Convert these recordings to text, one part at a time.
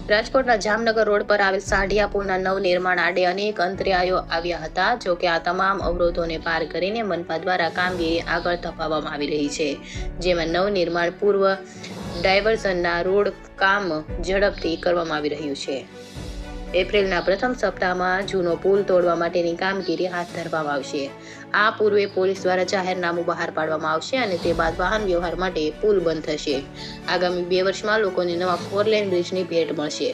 રાજકોટના જામનગર રોડ પર આવેલ સાંઢિયા પુલના નવનિર્માણ આડે અનેક અંતરાયો આવ્યા હતા. જો કે આ તમામ અવરોધોને પાર કરીને મનપા દ્વારા કામગીરી આગળ ધપાવવામાં આવી રહી છે, જેમાં નવનિર્માણ પૂર્વ ડાયવર્ઝનના રોડ કામ ઝડપથી કરવામાં આવી રહ્યું છે. એપ્રિલના પ્રથમ સપ્તાહમાં જૂનો પુલ તોડવા માટેની કામગીરી હાથ ધરવામાં આવશે. આ પૂર્વે પોલીસ દ્વારા જાહેરનામું બહાર પાડવામાં આવશે અને તે બાદ વાહન વ્યવહાર માટે પુલ બંધ થશે. આગામી 2 વર્ષમાં લોકોને નવા 4 લેન બ્રિજની ભેટ મળશે.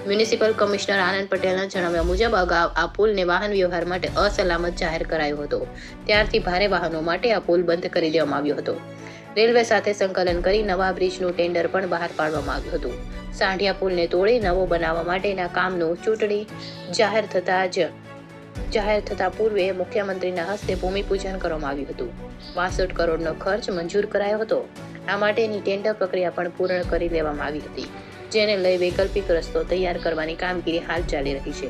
મ્યુનિસિપલ કમિશનર આનંદ પટેલના જણાવ્યા મુજબ અગાઉ આ પુલને વાહન વ્યવહાર માટે અસલામત જાહેર કરાયો હતો. ત્યારથી ભારે વાહનો માટે આ પુલ બંધ કરી દેવામાં આવ્યો હતો. રેલવે સાથે સંકલન કરી નવા બ્રિજનું ટેન્ડર પણ બહાર પાડવામાં આવ્યું હતું. સાંઢિયા પુલને તોડી નવો બનાવવા માટેના કામનું ચૂંટણી જાહેર થતા પૂર્વે મુખ્યમંત્રીના હસ્તે ભૂમિપૂજન કરવામાં આવ્યું હતું. 62 કરોડનો ખર્ચ મંજૂર કરાયો હતો. આ માટેની ટેન્ડર પ્રક્રિયા પણ પૂર્ણ કરી લેવામાં આવી હતી, જેને લઈ વૈકલ્પિક રસ્તો તૈયાર કરવાની કામગીરી હાલ ચાલી રહી છે.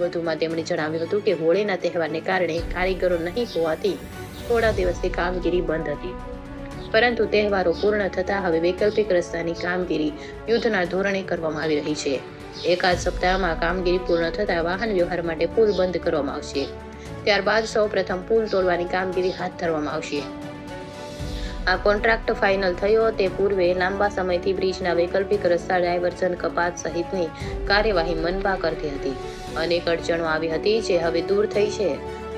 વધુમાં તેમણે જણાવ્યું હતું કે હોળીના તહેવારને કારણે કારીગરો નહીં હોવાથી થોડા દિવસથી કામગીરી બંધ હતી, પરંતુ તહેવારો પૂર્ણ થતાં હવે વૈકલ્પિક રસ્તાની કામગીરી યુદ્ધના ધોરણે કરવામાં આવી રહી છે. એકાદ સપ્તાહમાં કામગીરી પૂર્ણ થતાં વાહન વ્યવહાર માટે પુલ બંધ કરવામાં આવશે. ત્યારબાદ સૌ પ્રથમ પુલ તોડવાની કામગીરી હાથ ધરવામાં આવશે. આ કોન્ટ્રાક્ટ ફાઇનલ થયો તે પૂર્વે લાંબા સમયથી બ્રિજના વૈકલ્પિક રસ્તા ડાયવર્ઝન કપાત સહિતની કાર્યવાહી મનપા કરતી હતી. અનેક અડચણો આવી હતી જે હવે દૂર થઈ છે.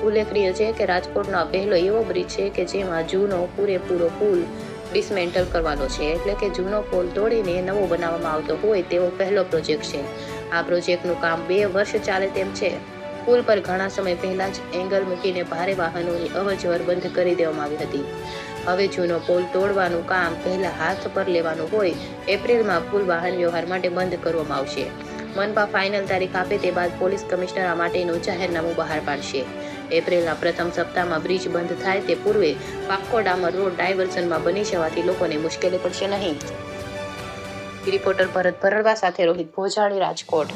ઉલ્લેખનીય છે કે રાજકોટનો આ પહેલો એવો બ્રિજ છે કે જેમાં જૂનો પૂરેપૂરો પુલ ડિસમેન્ટલ કરવાનો છે, એટલે કે જૂનો પુલ તોડીને નવો બનાવવામાં આવતો હોય તેવો પહેલો પ્રોજેક્ટ છે. આ પ્રોજેક્ટનું કામ 2 વર્ષ ચાલે તેમ છે. પુલ પર ઘણા સમય પહેલા જ એંગલ મૂકીને ભારે વાહનોની અવરજવર બંધ કરી દેવામાં આવી હતી. હવે જૂનો પુલ તોડવાનું કામ પહેલા હાથ પર લેવાનું હોય. એપ્રિલમાં પુલ વાહન વ્યવહાર માટે બંધ કરવામાં આવશે. મનપા ફાઇનલ તારીખ આપે તે બાદ પોલીસ કમિશનર આ માટેનું જાહેરનામું બહાર પાડશે. એપ્રિલના પ્રથમ સપ્તાહમાં બ્રિજ બંધ થાય તે પૂર્વે પાક્કો ડામર રોડ ડાયવર્ઝનમાં બની જવાથી લોકોને મુશ્કેલી પડશે નહીં. રિપોર્ટર ભરત ભરડવા સાથે રોહિત ભોજાણી, રાજકોટ.